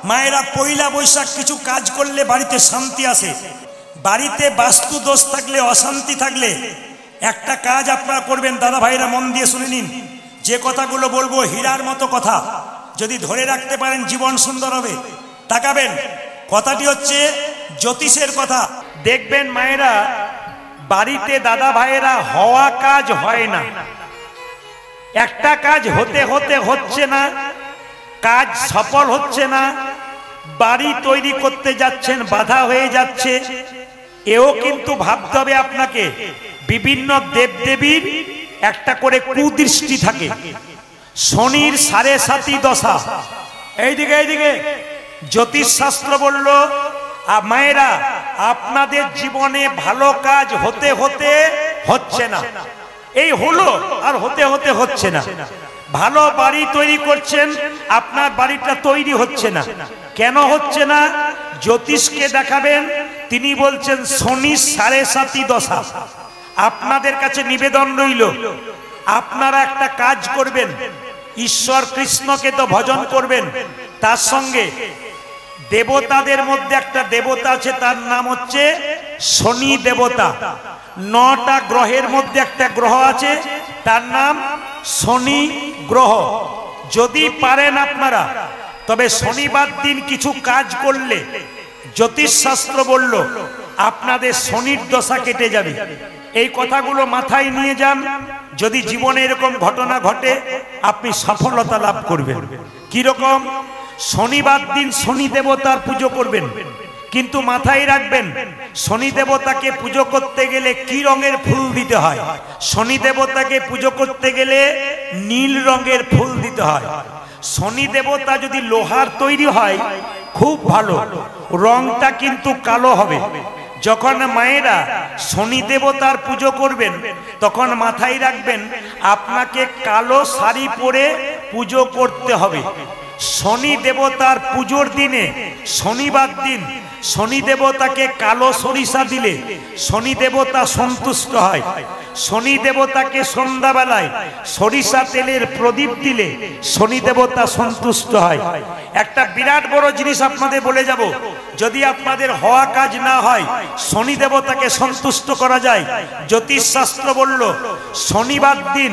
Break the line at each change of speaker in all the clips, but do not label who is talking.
মায়েরা পয়লা বৈশাখ কিছু কাজ করলে বাড়িতে শান্তি আসে। বাড়িতে বাস্তু দোষ থাকলে, অশান্তি থাকলে একটা কাজ আপনারা করবেন। দাদা ভাইরা মন দিয়ে শুনে নিন, যে কথাগুলো বলবো হীরার মতো কথা, যদি ধরে রাখতে পারেন জীবন সুন্দর হবে। তাকাবেন, কথাটি হচ্ছে জ্যোতিষের কথা। দেখবেন মায়েরা বাড়িতে, দাদা ভাইয়েরা, হওয়া কাজ হয় না। একটা কাজ হতে হতে হচ্ছে না, কাজ সফল হচ্ছে না, বাড়ি তৈরি করতে যাচ্ছেন বাধা হয়ে যাচ্ছে। এও কিন্তু ভাবতে হবে আপনাকে, বিভিন্ন দেবদেবীর একটা করে কুদৃষ্টি থাকে। শনির 7.5 দশা। এইদিকে এইদিকে জ্যোতিষ শাস্ত্র বলল, মায়েরা আপনাদের জীবনে ভালো কাজ হতে হতে হচ্ছে না, এই হলো আর হতে হতে হচ্ছে না। ভালো বাড়ি তৈরি করছেন, আপনার বাড়িটা তৈরি হচ্ছে না। কেন হচ্ছে না? জ্যোতিষকে দেখাবেন, তিনি বলছেন শনির 7.5 দশা। আপনাদের কাছে নিবেদন রইল, আপনারা একটা কাজ করবেন, ঈশ্বর কৃষ্ণকে তো ভজন করবেন, তার সঙ্গে দেবতাদের মধ্যে একটা দেবতা আছে, তার নাম হচ্ছে শনি দেবতা। 9টা গ্রহের মধ্যে একটা গ্রহ আছে, তার নাম শনি গ্রহ। যদি পারেন আপনারা, তবে শনিবার দিন কিছু কাজ করলে জ্যোতিষ শাস্ত্র বলল আপনাদের শনির দশা কেটে যাবে। এই কথাগুলো মাথায় নিয়ে যান। যদি জীবনে এরকম ঘটনা ঘটে, আপনি সফলতা লাভ করবেন। কিরকম? শনিবার দিন শনি দেবতার পুজো করবেন, কিন্তু মাথায় রাখবেন শনি দেবতাকে পুজো করতে গেলে কি রঙের ফুল দিতে হয়? শনি দেবতাকে পুজো করতে গেলে নীল রঙের ফুল দিতে হয়। শনি দেবতা যদি লোহার তৈরি হয় খুব ভালো, রংটা কিন্তু কালো হবে। যখন মায়েরা শনি দেবতার পুজো করবেন, তখন মাথায় রাখবেন আপনাকে কালো শাড়ি পরে পুজো করতে হবে। শনি দেবতার পুজোর দিনে, শনিবার দিন, শনি দেবতাকে কালো সরিষা দিলে শনি দেবতা সন্তুষ্ট হয়। শনি দেবতাকে সন্ধ্যাবেলায় সরিষা তেলের প্রদীপ দিলে শনি দেবতা সন্তুষ্ট হয়। একটা বিরাট বড় জিনিস আপনাদের বলে যাব, যদি আপনাদের হওয়া কাজ না হয়, শনি দেবতাকে সন্তুষ্ট করা যায়। জ্যোতিষ শাস্ত্র বলল শনিবার দিন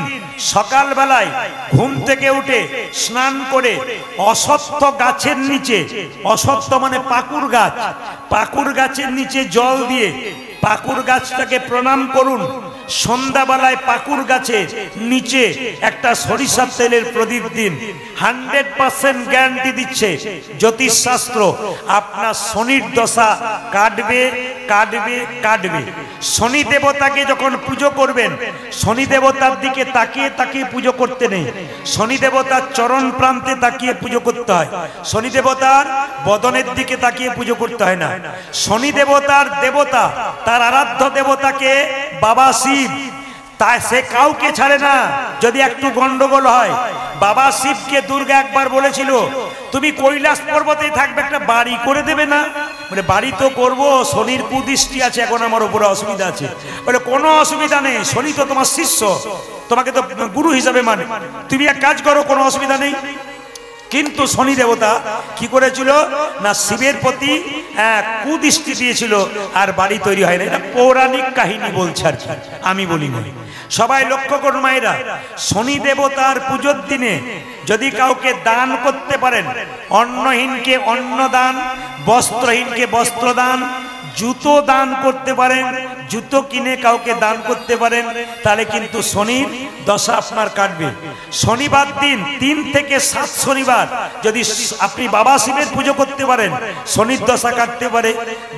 সকালবেলায় ঘুম থেকে উঠে স্নান করে অশ্বত্থ গাছের নিচে, অশ্বত্থ মানে পাকুড় গাছ, পাকুড় গাছের নিচে জল দিয়ে পাকুড় গাছটাকে প্রণাম করুন। সন্ধ্যাবেলায় পাকুড় গাছের নিচে একটা সরিষার তেলের প্রদীপ দিন। 100% গ্যারান্টি দিচ্ছে জ্যোতিষ শাস্ত্র, আপনার শনির দশা কাটবে কাটবে কাটবে। শনি দেবতাকে যখন পুজো করবেন, শনি দেবতার দিকে তাকিয়ে তাকিয়ে পুজো করতে নেই, শনি দেবতার চরণ প্রান্তে তাকিয়ে পুজো করতে হয়। শনি দেবতার বদনের দিকে তাকিয়ে পুজো করতে হয় না। শনি দেবতার দেবতা, তার আরাধ্য দেবতাকে বাবা শিব, তাই সে কাউকে ছাড়ে না যদি একটু গন্ডগোল হয়। বাবা শিবকে দুর্গা একবার বলেছিল, তুমি কৈলাস পর্বতে থাকবে, একটা বাড়ি করে দেবে না? বলে বাড়ি তো করবো, শনির কুদৃষ্টি আছে, এখন আমার উপরে অসুবিধা আছে। বলে কোনো অসুবিধা নেই, শনি তো তোমার শিষ্য, তোমাকে তো গুরু হিসাবে মানে, তুমি এক কাজ করো, কোনো অসুবিধা নেই। কিন্তু শনি দেবতা কি করেছিল না, শিবের প্রতি কুদৃষ্টি দিয়েছিল, আর বাড়ি তৈরি হয় না। এটা পৌরাণিক কাহিনী বলছে, আর আমি বলি না। সবাই লক্ষ্য করুন মায়েরা, শনি দেবতার পুজোর দিনে যদি কাউকে দান করতে পারেন, অন্নহীনকে অন্ন দান, বস্ত্রহীনকে বস্ত্র দান, জুতো দান করতে পারেন, জুতো কিনে কাউকে দান করতে পারেন, তাহলে কিন্তু শনির দশা আপনার কাটবে। শনিবার দিন 3 থেকে 7 শনিবার যদি আপনি বাবা শিবের পুজো করতে পারেন, শনির দশা কাটতে পারে।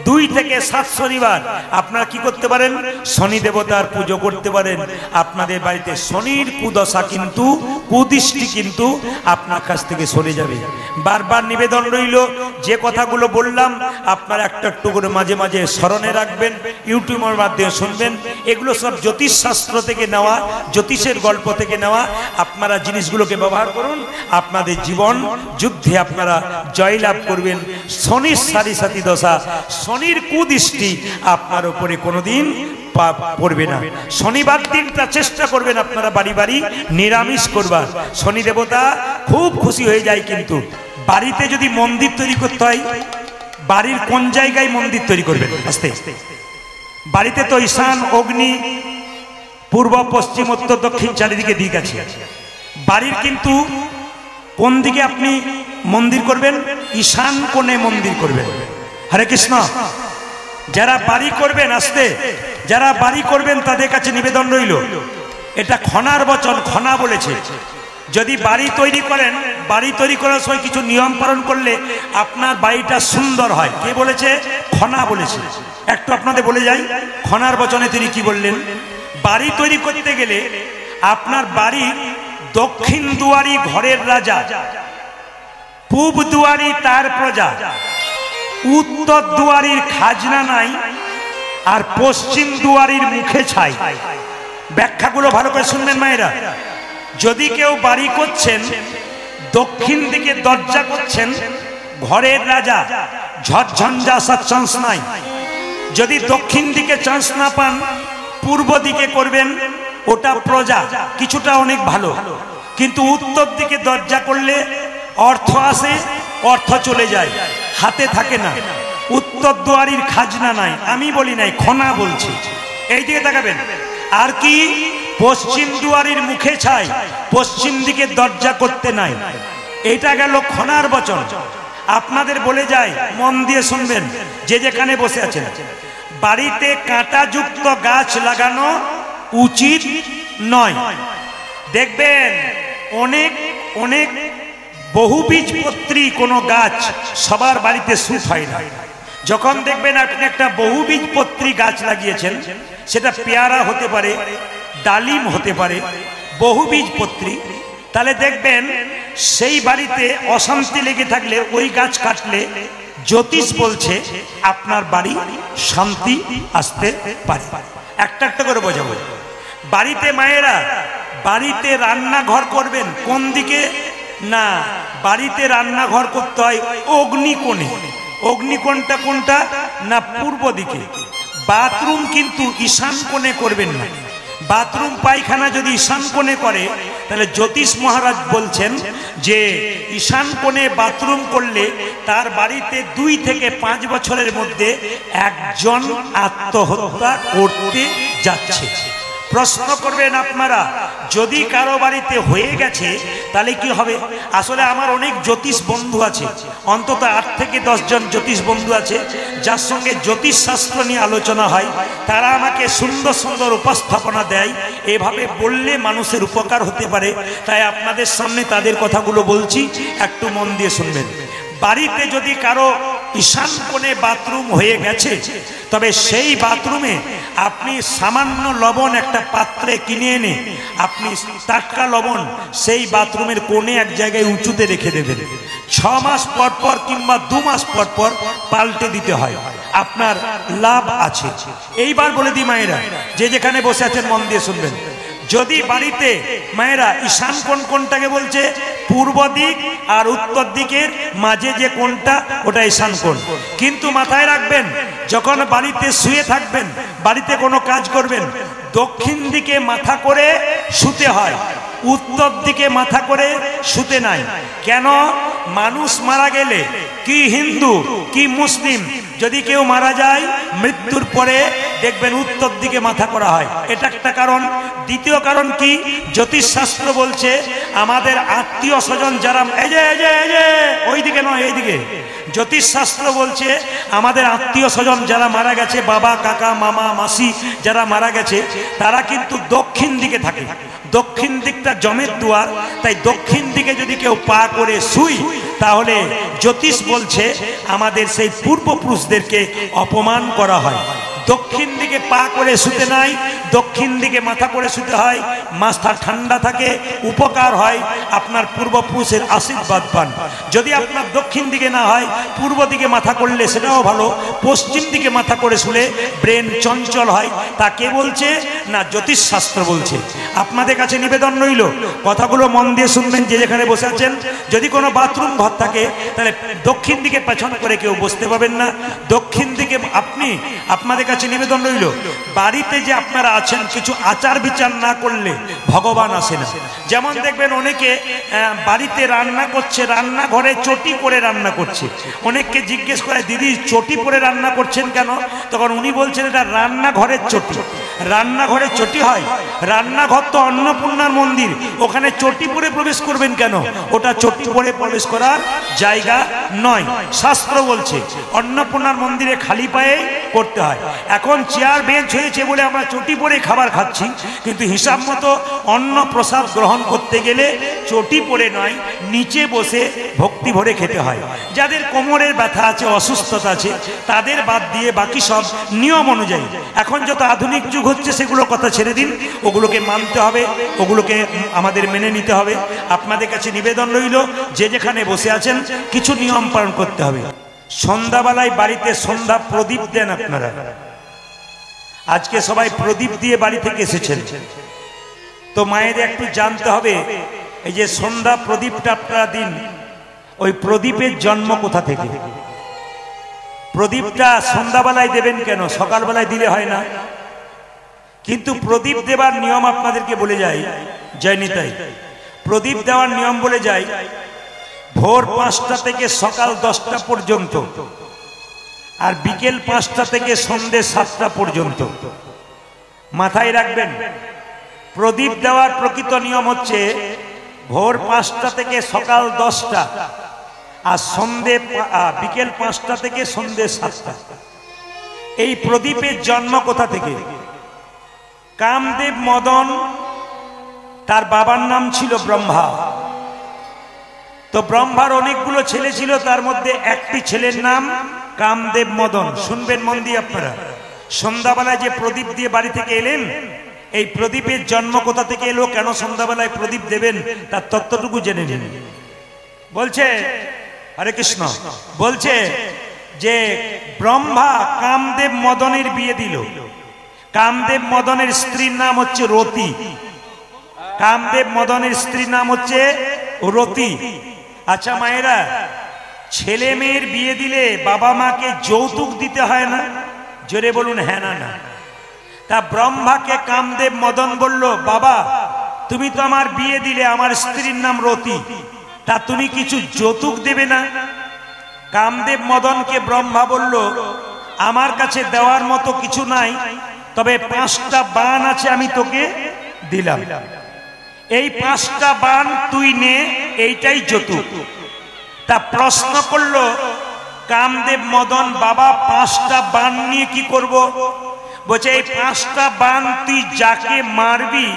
2 থেকে 7 শনিবার আপনারা কি করতে পারেন? শনি দেবতার পুজো করতে পারেন। আপনাদের বাড়িতে শনির কুদশা কিন্তু, কুদৃষ্টি কিন্তু আপনার কাছ থেকে সরে যাবে। বারবার নিবেদন রইল, যে কথাগুলো বললাম আপনারা একটা একটু করে মাঝে মাঝে স্মরণে রাখবেন, ইউটিউবের মাধ্যমে শুনবেন। এগুলো সব জ্যোতিষ শাস্ত্র থেকে নেওয়া, জ্যোতিষের গল্প থেকে নেওয়া। আপনারা জিনিসগুলোকে ব্যবহার করুন, আপনাদের জীবন যুদ্ধে আপনারা জয়লাভ করবেন। শনির 7.5 দশা, শনির কুদৃষ্টি আপনার উপরে কোনোদিন পড়বে না। শনিবার দিনটা চেষ্টা করবেন আপনারা বাড়ি বাড়ি নিরামিষ করবার। শনি দেবতা খুব খুশি হয়ে যায়, কিন্তু বাড়িতে যদি মন্দির তৈরি করতে হয়, বাড়ির কোন জায়গায় মন্দির তৈরি করবেন? আস্তে বাড়িতে তো ঈশান, অগ্নি, পূর্ব, পশ্চিম, উত্তর, দক্ষিণ চারিদিকে দিক আছে। বাড়ির কিন্তু কোন দিকে আপনি মন্দির করবেন? ঈশান কোণে মন্দির করবেন। হরে কৃষ্ণ। যারা বাড়ি করবেন, আসতে যারা বাড়ি করবেন তাদের কাছে নিবেদন রইল, এটা খনার বচন, খনা বলেছে। যদি বাড়ি তৈরি করেন, বাড়ি তৈরি করার সময় কিছু নিয়ম পালন করলে আপনার বাড়িটা সুন্দর হয়। কে বলেছে? খনা বলেছে। একটু আপনাদের বলে যাই, খনার বচনে তিনি কি বললেন। বাড়ি তৈরি করতে গেলে আপনার বাড়ির দক্ষিণ দুয়ারি ঘরের রাজা, পূব দুয়ারি তার প্রজা, উত্তর দুয়ারির খাজনা নাই, আর পশ্চিম দুয়ারির মুখে ছাই। ব্যাখ্যাগুলো ভালো করে শুনবেন মায়েরা। যদি কেউ বাড়ি করছেন, দক্ষিণ দিকে দরজা করছেন, ঘরের রাজা, ঝড়ঝঞ্ঝা আসার চান্স নাই। যদি দক্ষিণ দিকে চান্স না পান, পূর্ব দিকে করবেন, ওটা প্রজা, কিছুটা অনেক ভালো। কিন্তু উত্তর দিকে দরজা করলে অর্থ আসে, অর্থ চলে যায়, হাতে থাকে না। উত্তর দুয়ারির খাজনা নাই, আমি বলি নাই, খনা বলছি। এই দিকে তাকাবেন। আর কি? পশ্চিম দুয়ারির মুখে ছাই, পশ্চিম দিকে দরজা করতে নাই। এটা গেল খনার বচন। আপনাদের বলে যায়, মন দিয়ে শুনবেন, যে যেখানে বসে আছেন। বাড়িতে কাঁটাযুক্ত গাছ লাগানো উচিত নয়। দেখবেন অনেক অনেক বহুবীজপত্রী কোনো গাছ সবার বাড়িতে সুট হয় না। যখন দেখবেন আপনি একটা বহুবীজপত্রী গাছ লাগিয়েছেন, সেটা পেয়ারা হতে পারে, ডালিম হতে পারে, বহুবীজপত্রী, তাহলে দেখবেন সেই বাড়িতে অশান্তি লেগে থাকলে ওই গাছ কাটলে জ্যোতিষ বলছে আপনার বাড়ি শান্তি আসতে পারে। একটা একটা করে বোঝাবো। বাড়িতে মায়েরা, বাড়িতে রান্নাঘর করবেন কোন দিকে? না, বাড়িতে রান্নাঘর করতে হয় অগ্নিকোণে। অগ্নিকোণটা কোনটা? না, পূর্ব দিকে। বাথরুম কিন্তু ঈশান কোণে করবেন না। বাথরুম পায়খানা যদি ঈশান কোণে করে, তাহলে জ্যোতিষ মহারাজ বলছেন যে ঈশান কোণে বাথরুম করলে তার বাড়িতে 2 থেকে 5 বছরের মধ্যে একজন আত্মহত্যা করতে যাচ্ছে। প্রশ্ন করবেন আপনারা, যদি কারো বাড়িতে হয়ে গেছে তাহলে কি হবে? আসলে আমার অনেক জ্যোতিষ বন্ধু আছে, অন্তত 8 থেকে 10 জন জ্যোতিষ বন্ধু আছে, যার সঙ্গে জ্যোতিষ শাস্ত্র নিয়ে আলোচনা হয়। তারা আমাকে সুন্দর সুন্দর উপস্থাপনা দেয়, এভাবে বললে মানুষের উপকার হতে পারে। তাই আপনাদের সামনে তাদের কথাগুলো বলছি, একটু মন দিয়ে শুনবেন। বাড়িতে যদি কারো ঈশান কোণে বাথরুম হয়ে গেছে, তবে সেই বাথরুমে আপনি সামান্য লবণ একটা পাত্রে কিনে এনে আপনি টাটকা লবণ সেই বাথরুমের কোণে এক জায়গায় উঁচুতে রেখে দেবেন। 6 মাস পর পর কিংবা 2 মাস পর পর পাল্টে দিতে হয়, আপনার লাভ আছে। এইবার বলে দিই মায়েরা, যে যেখানে বসে আছেন মন দিয়ে শুনবেন। যদি বাড়িতে মায়েরা ঈশান কোণ কোনটাকে বলছে? পূর্ব দিক আর উত্তর দিকের মাঝে যে কোণটা, ওটা ঈশান কোণ। কিন্তু মাথায় রাখবেন, যখন বাড়িতে শুয়ে থাকবেন, বাড়িতে কোনো কাজ করবেন, দক্ষিণ দিকে মাথা করে শুতে হয়, উত্তর দিকে মাথা করে শুতে নাই। কেন? মানুষ মারা গেলে, কি হিন্দু কি মুসলিম, যদি কেউ মারা যায় মৃত্যুর পরে দেখবেন উত্তর দিকে মাথা করা হয়, এটা একটা কারণ। দ্বিতীয় কারণ কি? জ্যোতিষ শাস্ত্র বলছে আমাদের আত্মীয় স্বজন যারা, এই যে ওই দিকে নয়, এইদিকে। জ্যোতিষ শাস্ত্র বলছে আমাদের আত্মীয় স্বজন যারা মারা গেছে, বাবা, কাকা, মামা, মাসি যারা মারা গেছে, তারা কিন্তু দক্ষিণ দিকে থাকে। দক্ষিণ দিকটা জমের দুয়ার, তাই দক্ষিণ দিকে যদি কেউ পা করে শুই, তাহলে জ্যোতিষ বলছে আমাদের সেই পূর্বপুরুষদেরকে অপমান করা হয়। দক্ষিণ দিকে পা করে শুতে নাই, দক্ষিণ দিকে মাথা করে শুতে হয়, মাথা ঠান্ডা থাকে, উপকার হয়, আপনার পূর্বপুরুষের আশীর্বাদ পান। যদি আপনার দক্ষিণ দিকে না হয়, পূর্ব দিকে মাথা করলে সেটাও ভালো। পশ্চিম দিকে মাথা করে শুলে ব্রেন চঞ্চল হয়। তা কে বলছে? না, জ্যোতিষ শাস্ত্র বলছে। আপনাদের কাছে নিবেদন রইল, কথাগুলো মন দিয়ে শুনবেন, যে যেখানে বসে আছেন। যদি কোনো বাথরুম ঘর থাকে, তাহলে দক্ষিণ দিকে পেছন করে কেউ বসতে পাবেন না। দক্ষিণ দিকে আপনাদের কাছে নিবেদন রইল, বাড়িতে যে আপনারা আছেন কিছু আচার বিচার না করলে ভগবান আসে না। যেমন দেখবেন অনেকে বাড়িতে রান্না করছে, রান্নাঘরে চটি পরে রান্না করছে। অনেককে জিজ্ঞেস করে দিদি চটি পরে রান্না করছেন কেন? তখন উনি বলছেন এটা রান্নাঘরের চটি। রান্নাঘরে চটি হয়? রান্নাঘর তো অন্নপূর্ণার মন্দির, ওখানে চটি পরে প্রবেশ করবেন কেন? ওটা চটি পরে প্রবেশ করার জায়গা নয়। শাস্ত্র বলছে অন্নপূর্ণার মন্দিরে খালি পায়ে করতে হয়। এখন চেয়ার বেঞ্চ হয়েছে বলে আমরা চটি পরে খাবার খাচ্ছি, কিন্তু হিসাব মতো অন্ন প্রসাদ গ্রহণ করতে গেলে চটি পরে নয়, নিচে বসে ভক্তি ভরে খেতে হয়। যাদের কোমরের ব্যথা আছে, অসুস্থতা আছে, তাদের বাদ দিয়ে বাকি সব নিয়ম অনুযায়ী। এখন যত আধুনিক যুগ হচ্ছে সেগুলোর কথা ছেড়ে দিন, ওগুলোকে মানতে হবে, ওগুলোকে আমাদের মেনে নিতে হবে। আপনাদের কাছে নিবেদন রইল, যে যেখানে বসে আছেন কিছু নিয়ম পালন করতে হবে। সন্ধ্যাবেলায় বাড়িতে সন্ধ্যা প্রদীপ দেন আপনারা। আজকে সবাই প্রদীপ দিয়ে বাড়ি থেকে এসেছেন, তো মায়েদের একটু জানতে হবে এই যে সন্ধ্যা প্রদীপটা আপনারা দিন, ওই প্রদীপের জন্ম কোথা থেকে? প্রদীপটা সন্ধ্যাবেলায় দেবেন কেন? সকালবেলায় দিলে হয় না? কিন্তু প্রদীপ দেবার নিয়ম আপনাদেরকে বলে যাই, জয়নিতাই প্রদীপ দেওয়ার নিয়ম বলে যাই, ভোর 5টা থেকে সকাল 10টা পর্যন্ত, আর বিকেল 5টা থেকে সন্ধ্যে 7টা পর্যন্ত। মাথায় রাখবেন, প্রদীপ দেওয়ার প্রকৃত নিয়ম হচ্ছে ভোর 5টা থেকে সকাল 10টা, আর বিকেল 5টা থেকে সন্ধ্যে 7টা। এই প্রদীপের জন্ম কোথা থেকে? কামদেব মদন, তার বাবার নাম ছিল ব্রহ্মা। তো ব্রহ্মার অনেকগুলো ছেলে ছিল, তার মধ্যে একটি ছেলের নাম কামদেব মদন। শুনবেন মন দিয়ে আপনারা, সন্ধ্যাবেলায় যে প্রদীপ দিয়ে বাড়ি থেকে এলেন, এই প্রদীপের জন্ম কোথা থেকে এলো, কেন সন্ধ্যাবেলায় প্রদীপ দেবেন, তার তত্ত্বটুকু জেনে নিন। বলছে হরে কৃষ্ণ, বলছে যে ব্রহ্মা কামদেব মদনের বিয়ে দিল। কামদেব মদনের স্ত্রীর নাম হচ্ছে রতি। কামদেব মদনের স্ত্রীর নাম হচ্ছে রতি। আচ্ছা মায়েরা, ছেলে মেয়ের বিয়ে দিলে বাবা মাকে যৌতুক দিতে হয় না? জোরে বলুন হ্যাঁ না না। তা ব্রহ্মাকে কামদেব মদন বলল, বাবা তুমি তো আমার বিয়ে দিলে, আমার স্ত্রীর নাম রতি, তা তুমি কিছু যৌতুক দেবে না? কামদেব মদনকে ব্রহ্মা বলল, আমার কাছে দেওয়ার মতো কিছু নাই, তবে 5টা বান আছে, আমি তোকে দিলাম। এই 5টা বান তুই নে, এইটাই যৌতুক। তা প্রশ্ন করলো কামদেব মদন, বাবা 5টা বান নিয়ে কি করব? বলছে এই 5টা বান তুই যাকে মারবি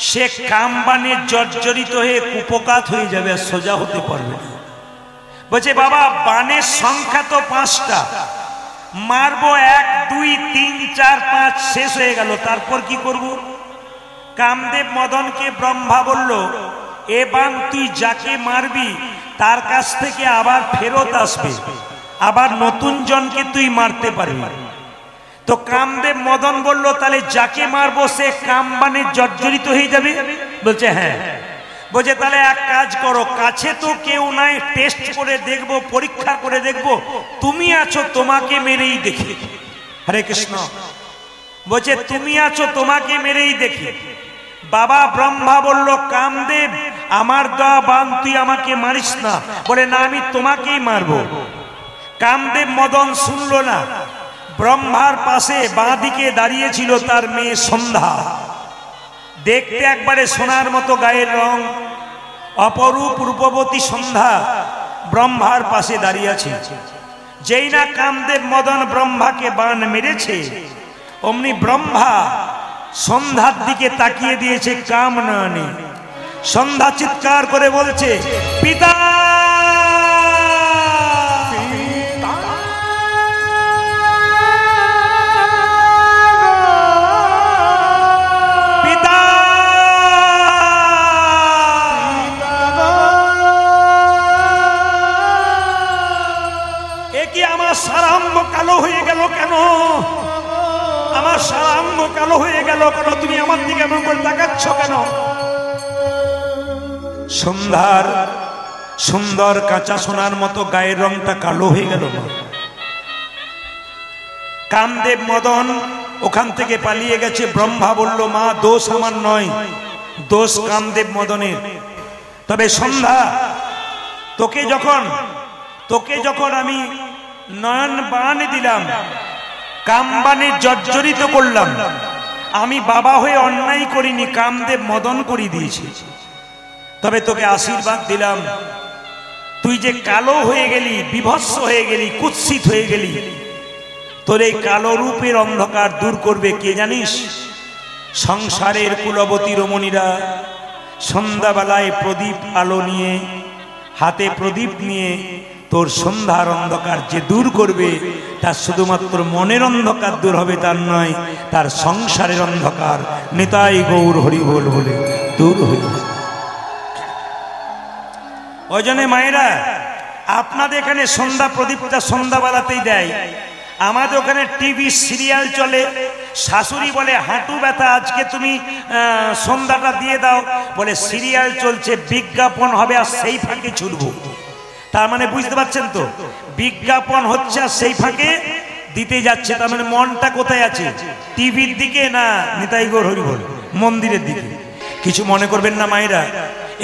সে কামবানে জর্জরিত হয়ে কুপকাত হয়ে যাবে, আর সোজা হতে পারবে না। বলছে বাবা বানের সংখ্যা তো 5টা, মারবো 1 2 3 4 5, শেষ হয়ে গেল, তারপর কি করব? কামদেব মদনকে ব্রহ্মা বলল, এ বান তুই যাকে মারবি তার কাছ থেকে আবার ফেরত আসবে, আবার নতুন জনকে তুই মারতে পারবি। তো কামদেব মদন বলল, তাহলে যাকে মারবো সে কামবানে জর্জরিত হয়ে যাবে? বলছে হ্যাঁ। বলছে তাহলে এক কাজ করো, কাছে তো কেউ নাই, টেস্ট করে দেখবো, পরীক্ষা করে দেখবো, তুমি আছো, তোমাকে মেরেই দেখি। হরে কৃষ্ণ। বলছে তুমি আছো, তোমাকে মেরেই দেখি। বাবা ব্রহ্মা বলল, কামদেব আমার দেওয়া বান তুই আমাকে মারিস না। বলে না, আমি তোমাকেই মারবো। কামদেব মদন শুনল না। ব্রহ্মার পাশে বাঁ দিকে দাঁড়িয়ে ছিল তার মেয়ে সন্ধ্যা, দেখতে একবারে সোনার মতো গায়ের রং, অপরূপ রূপবতী সন্ধ্যা ব্রহ্মার পাশে দাঁড়িয়ে আছে। যেই না কামদেব মদন ব্রহ্মাকে বান মেরেছে, অমনি ব্রহ্মা সন্ধ্যার দিকে তাকিয়ে দিয়েছে কাম নয়নে। সন্ধ্যা চিৎকার করে বলছে, পিতা সারাম্য কালো হয়ে গেল কেন? আমার সারাম্য কালো হয়ে গেল কেন? তুমি আমার দিকে এমন করে তাকাচ্ছ কেন? সন্ধ্যার সুন্দর কাঁচা সোনার মতো গায়ের রংটা কালো হয়ে গেল। কামদেব মদন ওখান থেকে পালিয়ে গেছে। ব্রহ্মা বলল, মা দোষ আমার নয়, দোষ কামদেব মদনের। তবে সন্ধ্যা, তোকে যখন আমি নয়ন বান দিলাম, কামবানে জর্জরিত করলাম, আমি বাবা হয়ে অন্যায় করিনি, কামদেব মদন করে দিয়েছি। তবে তোকে আশীর্বাদ দিলাম, তুই যে কালো হয়ে গেলি, বিভৎস হয়ে গেলি, কুৎসিত হয়ে গেলি, তোর এই কালো রূপের অন্ধকার দূর করবে কে জানিস? সংসারের কুলবতী রমণীরা সন্ধ্যাবেলায় প্রদীপ আলো নিয়ে, হাতে প্রদীপ নিয়ে তোর সন্ধ্যার অন্ধকার যে দূর করবে, তার শুধুমাত্র মনের অন্ধকার দূর হবে তার নয়, তার সংসারের অন্ধকার নিতাই গৌর হরি বল বলে দূর হয়ে যাবে। ওই জন্য মায়েরা, আপনাদের এখানে সন্ধ্যা প্রদীপটা সন্ধ্যাবেলাতেই দেয়, আমাদের ওখানে টিভি সিরিয়াল চলে। শাশুড়ি বলে, হাঁটু ব্যথা, আজকে তুমি সন্ধ্যাটা দিয়ে দাও। বলে সিরিয়াল চলছে, বিজ্ঞাপন হবে আর সেই ফাঁকে ছুটবো। তার মানে বুঝতে পারছেন তো, বিজ্ঞাপন হচ্ছে আর সেই ফাঁকে দিতে যাচ্ছে। তার মানে মনটা কোথায় আছে? টিভির দিকে না নিতাই গৌর হরি বল মন্দিরের দিকে। কিছু মনে করবেন না মায়েরা,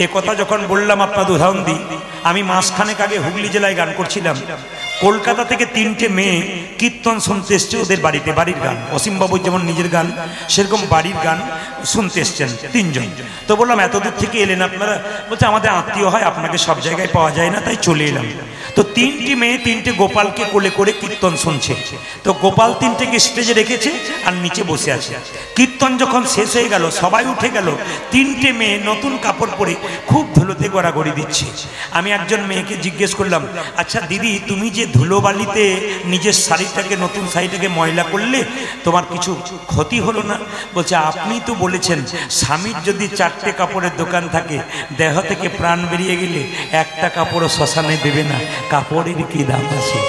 এ কথা যখন বললাম আপনাদের উদাহরণ দিই। আমি মাসখানেক আগে হুগলি জেলায় গান করছিলাম। কলকাতা থেকে 3টে মেয়ে কীর্তন শুনতে এসছে ওদের বাড়িতে, বাড়ির গান। অসীমবাবুর যেমন নিজের গান, সেরকম বাড়ির গান শুনতে এসছেন 3 জন। তো বললাম, এত দূর থেকে এলেন আপনারা? বলছে, আমাদের আত্মীয় হয়, আপনাকে সব জায়গায় পাওয়া যায় না, তাই চলে এলাম। তো 3টি মেয়ে 3টে গোপালকে কোলে করে কীর্তন শুনছে। তো গোপাল 3টেকে স্টেজে রেখেছে আর নিচে বসে আছে। কীর্তন যখন শেষ হয়ে গেল, সবাই উঠে গেল, 3টে মেয়ে নতুন কাপড় পরে খুব ধুলোতে গড়াগড়ি দিচ্ছে। আমি একজন মেয়েকে জিজ্ঞেস করলাম, আচ্ছা দিদি, তুমি যে ধুলোবালিতে নিজের শাড়িটাকে, নতুন শাড়িটাকে ময়লা করলে, তোমার কিছু ক্ষতি হলো না? বলছে, আপনি তো বলেছেন স্বামীর যদি 4টে কাপড়ের দোকান থাকে, দেহ থেকে প্রাণ বেরিয়ে গেলে একটা কাপড়ও শ্মশানে দেবে না, কাপড়ের কি দাম আছে?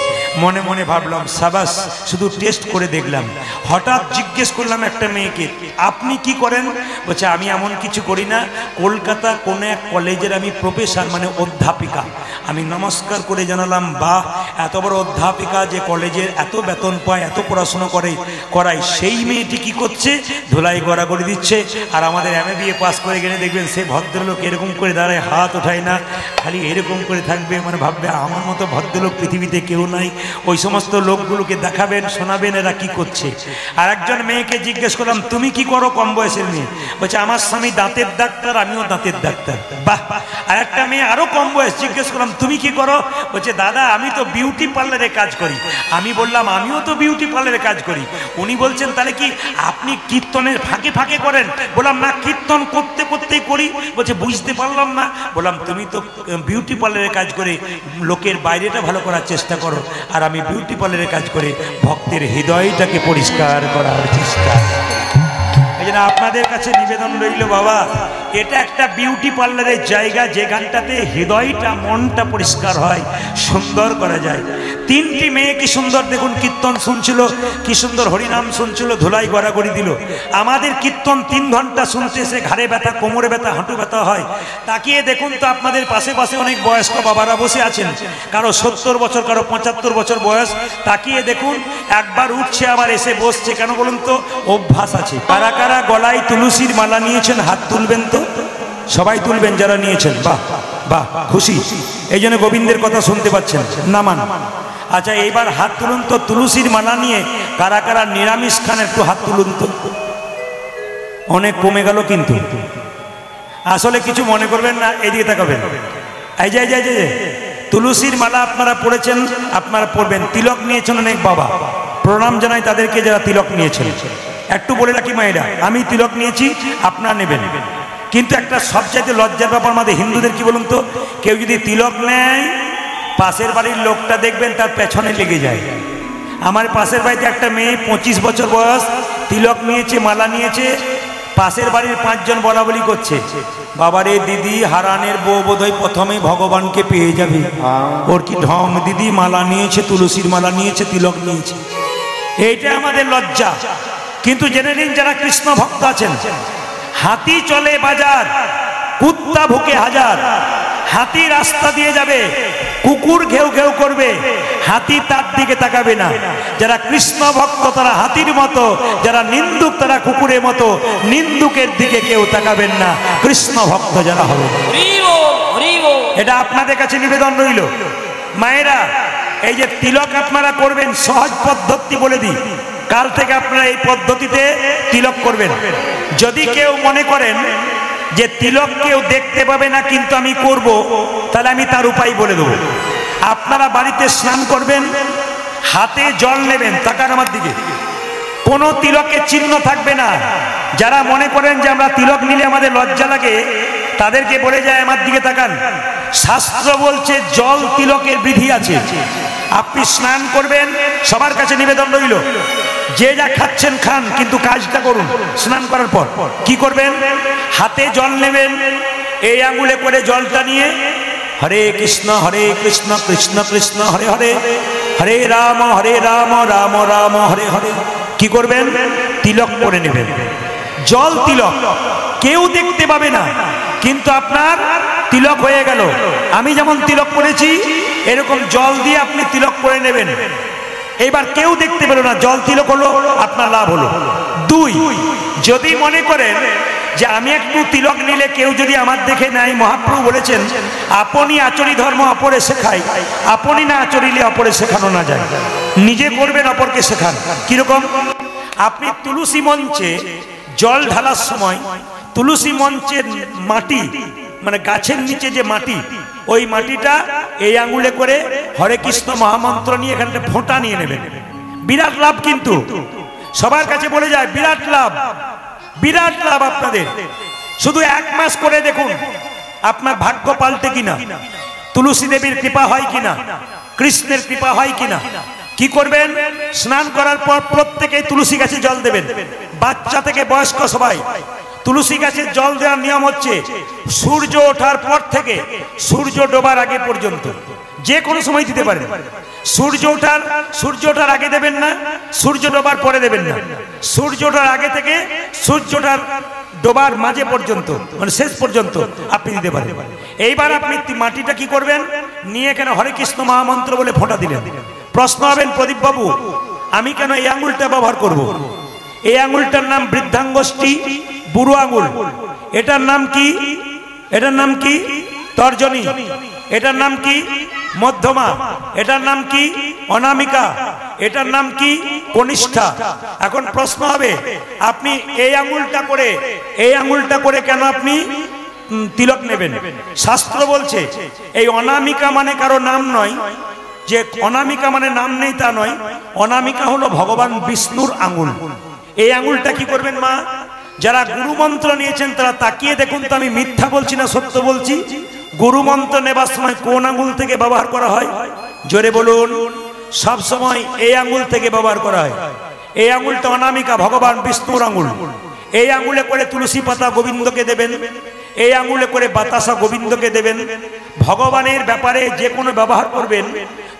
মনে মনে ভাবলাম, সাবাস, শুধু টেস্ট করে দেখলাম। হঠাৎ জিজ্ঞেস করলাম একটা মেয়েকে, আপনি কি করেন? বলছে, আমি এমন কিছু করি না, কলকাতা কোন এক কলেজের আমি প্রফেসর, মানে অধ্যাপিকা। আমি নমস্কার করে জানালাম, বাহ, এত বড় অধ্যাপিকা, যে কলেজের এত বেতন পায়, এত পড়াশোনা করায়, সেই মেয়েটি কি করছে? ধুলাই গড়াগড়ি দিচ্ছে। আর আমাদের MA পাস করে গেলে দেখবেন সে ভদ্রলোক এরকম করে দাঁড়ায়, হাত ওঠায় না, খালি এরকম করে থাকবে, মানে ভাববে আমার মতো ভদ্রলোক পৃথিবীতে কেউ নাই। ওই সমস্ত লোকগুলোকে দেখাবেন, শোনাবেন এরা কি করছে। আর একজন মেয়েকে জিজ্ঞেস করলাম, তুমি কি করো? কম বয়সের মেয়ে। বলছে, আমার স্বামী দাঁতের ডাক্তার, আমিও দাঁতের ডাক্তার। বাহ। আর একটা মেয়ে আরো কম বয়স, জিজ্ঞেস করলাম, তুমি কি করো? বলছে, দাদা, আমি তো বিউটি পার্লারে কাজ করি। আমি বললাম, আমিও তো বিউটি পার্লারে কাজ করি। উনি বলছেন, তাহলে কি আপনি কীর্তনের ফাঁকে ফাঁকে করেন? বললাম, না, কীর্তন করতে করতেই করি। বলছে, বুঝতে পারলাম না। বললাম, তুমি তো বিউটি পার্লারে কাজ করে লোকের বাইরেটা ভালো করার চেষ্টা করো, আর আমি বিউটি পার্লারে কাজ করে ভক্তের হৃদয়টাকে পরিষ্কার করার চেষ্টা। এই জন্য আপনাদের কাছে নিবেদন রইল, বাবা, এটা একটা বিউটি পার্লারের জায়গা, যেখানটাতে হৃদয়টা, মনটা পরিষ্কার হয়, সুন্দর করা যায়। 3টি মেয়ে কি সুন্দর দেখুন কীর্তন শুনছিল, কি সুন্দর হরিনাম শুনছিল, ধুলাই গড়াগড়ি দিল। আমাদের কীর্তন 3 ঘন্টা শুনতে এসে ঘাড়ে ব্যথা, কোমরে ব্যথা, হাঁটু ব্যথা হয়। তাকিয়ে দেখুন তো, আপনাদের পাশে পাশে অনেক বয়স্ক বাবারা বসে আছেন, কারো 70 বছর, কারো 75 বছর বয়স। তাকিয়ে দেখুন, একবার উঠছে আবার এসে বসছে। কেন বলুন তো? অভ্যাস আছে। কারা কারা গলায় তুলসীর মালা নিয়েছেন? হাত তুলবেন তো, সবাই তুলবেন যারা নিয়েছেন। বাহ বাহ, খুশি। এই জন্য গোবিন্দের কথা শুনতে পাচ্ছেন, নামান। আচ্ছা, এইবার হাত তুলুন তো, তুলসীর মালা নিয়ে কারা কারা নিরামিষ খান? একটু হাত তুলুন তো। অনেক কমে গেল কিন্তু। আসলে কিছু মনে করবেন না, এদিকে তাকাবেন। এই যে তুলসীর মালা আপনারা পড়েছেন, আপনারা পড়বেন। তিলক নিয়েছেন অনেক বাবা, প্রণাম জানাই তাদেরকে যারা তিলক নিয়েছেন। একটু বলে রাখি মায়েরা, আমি তিলক নিয়েছি, আপনারা নেবেন। কিন্তু একটা সবচাইতে লজ্জার ব্যাপার আমাদের হিন্দুদের, কি বলুন তো, কেউ যদি তিলক নেয়, পাশের বাড়ির লোকটা দেখবেন তার পেছনে লেগে যায়। আমার পাশের বাড়িতে একটা মেয়ে 25 বছর বয়স, তিলক নিয়েছে, মালা নিয়েছে, পাশের বাড়ির 5 জন বলা বলি করছে, বাবারে দিদি, হারানের বউ বোধহয় প্রথমে ভগবানকে পেয়ে যাবে, ওর কি ঢং, দিদি মালা নিয়েছে, তুলসীর মালা নিয়েছে, তিলক নিয়েছে। এইটা আমাদের লজ্জা। কিন্তু জেনে নিন, যারা কৃষ্ণ ভক্ত আছেন, হাতি চলে বাজার, কুত্তা ভুকে হাজার। হাতি রাস্তা দিয়ে যাবে, কুকুর ঘেউ ঘেউ করবে, হাতি তার দিকে তাকাবে না। যারা কৃষ্ণ ভক্ত তারা হাতির মতো, যারা নিন্দুক তারা কুকুরের মতো। নিন্দুকের দিকে কেউ তাকাবেন না, কৃষ্ণ ভক্ত যারা হবে। এটা আপনাদের কাছে নিবেদন রইল। মায়েরা, এই যে তিলক আপনারা করবেন, সহজ পদ্ধতি বলে দিই। কাল থেকে আপনারা এই পদ্ধতিতে তিলক করবেন। যদি কেউ মনে করেন যে তিলক কেউ দেখতে পাবে না কিন্তু আমি করব, তাহলে আমি তার উপায় বলে দেবো। আপনারা বাড়িতে স্নান করবেন, হাতে জল নেবেন, তাকান আমার দিকে, কোনো তিলকের চিহ্ন থাকবে না। যারা মনে করেন যে আমরা তিলক নিলে আমাদের লজ্জা লাগে, তাদেরকে বলে যায় আমার দিকে তাকান। শাস্ত্র বলছে জল তিলকের বিধি আছে। আপনি স্নান করবেন, সবার কাছে নিবেদন রইল, যে যা খাচ্ছেন খান, কিন্তু কাজটা করুন। স্নান করার পর কি করবেন? হাতে জল নেবেন, এই আঙুলে করে জলটা নিয়ে হরে কৃষ্ণ কৃষ্ণ কৃষ্ণ হরে হরে, হরে রাম রাম রাম হরে হরে। কি করবেন? তিলক করে নেবেন। জল তিলক, কেউ দেখতে পাবে না, কিন্তু আপনার তিলক হয়ে গেল। আমি যেমন তিলক করেছি, এরকম জল দিয়ে আপনি তিলক করে নেবেন। এবার কেউ দেখতে পেল না, জল তিলক হলো, আপনার লাভ হলো। 2, যদি মনে করেন যে আমি একটু তিলক নিলে কেউ যদি আমার দেখে নেয়, মহাপ্রভু বলেছেন আপনি আচরি ধর্ম অপরে শেখাই, আপনি না আচরিলে অপরে শেখানো না যায়। নিজে করবেন, অপরকে শেখান। কিরকম? আপনি তুলসী মঞ্চে জল ঢালার সময় তুলসী মঞ্চের মাটি, মানে গাছের নিচে যে মাটি, ওই মাটিটা এই আঙুলে করে হরে কৃষ্ণ মহামন্ত্র নিয়ে এখানটা ফোঁটা নিয়ে নেবেন। বিরাট লাভ, কিন্তু সবার কাছে বলে যায় বিরাট লাভ, বিরাট লাভ আপনাদের। শুধু 1 মাস করে দেখুন আপনার ভাগ্য পাল্টে কিনা, তুলসী দেবীর কৃপা হয় কিনা, কৃষ্ণের কৃপা হয় কিনা। কি করবেন? স্নান করার পর প্রত্যেকেই তুলসী গাছে জল দেবেন, বাচ্চা থেকে বয়স্ক সবাই। তুলসী গাছের জল দেওয়ার নিয়ম হচ্ছে সূর্য ওঠার পর থেকে সূর্য ডোবার আগে পর্যন্ত, যে কোনো সময় দিতে পারেন। সূর্য ওঠার আগে দেবেন না, সূর্য ডোবার পরে দেবেন না। সূর্য ওঠার আগে থেকে সূর্যটার ডোবার মাঝে পর্যন্ত, মানে শেষ পর্যন্ত আপনি দিতে পারেন। এইবার আপনি মাটিটা কি করবেন? নিয়ে এখানে হরে কৃষ্ণ মহামন্ত্র বলে ফোঁটা দিলেন। প্রশ্ন হবেন, প্রদীপ বাবু আমি কেন এই আঙুলটা ব্যবহার করব? এই আঙুলটার নাম বৃদ্ধাঙ্গুষ্ঠী, বুড়ো আঙুল। এটার নাম কি? এটার নাম কি? তর্জনী। এটার নাম কি? মধ্যমা। এটার নাম কি? অনামিকা। এটার নাম কি? কনিষ্ঠা। এখন প্রশ্ন হবে, আপনি এই আঙুলটা করে কেন আপনি তিলক নেবেন? শাস্ত্র বলছে এই অনামিকা মানে কারো নাম নয়, যে অনামিকা মানে নাম নেই তা নয়। অনামিকা হলো ভগবান বিষ্ণুর আঙুল। এই আঙুলটা কি করবেন মা? যারা গুরু মন্ত্র নিয়েছেন তারা তাকিয়ে দেখুন তো, আমি মিথ্যা বলছি না সত্য বলছি। গুরু মন্ত্র নেবার সময় কোন আঙুল থেকে ব্যবহার করা হয়? জোরে বলুন। সব সময় এই আঙুল থেকে ব্যবহার করা হয়। এই আঙুলটা অনামিকা, ভগবান বিষ্ণুর আঙুল। এই আঙুলে করে তুলসী পাতা গোবিন্দকে দেবেন, এই আঙুলে করে বাতাসা গোবিন্দকে দেবেন। ভগবানের ব্যাপারে যে কোনো ব্যবহার করবেন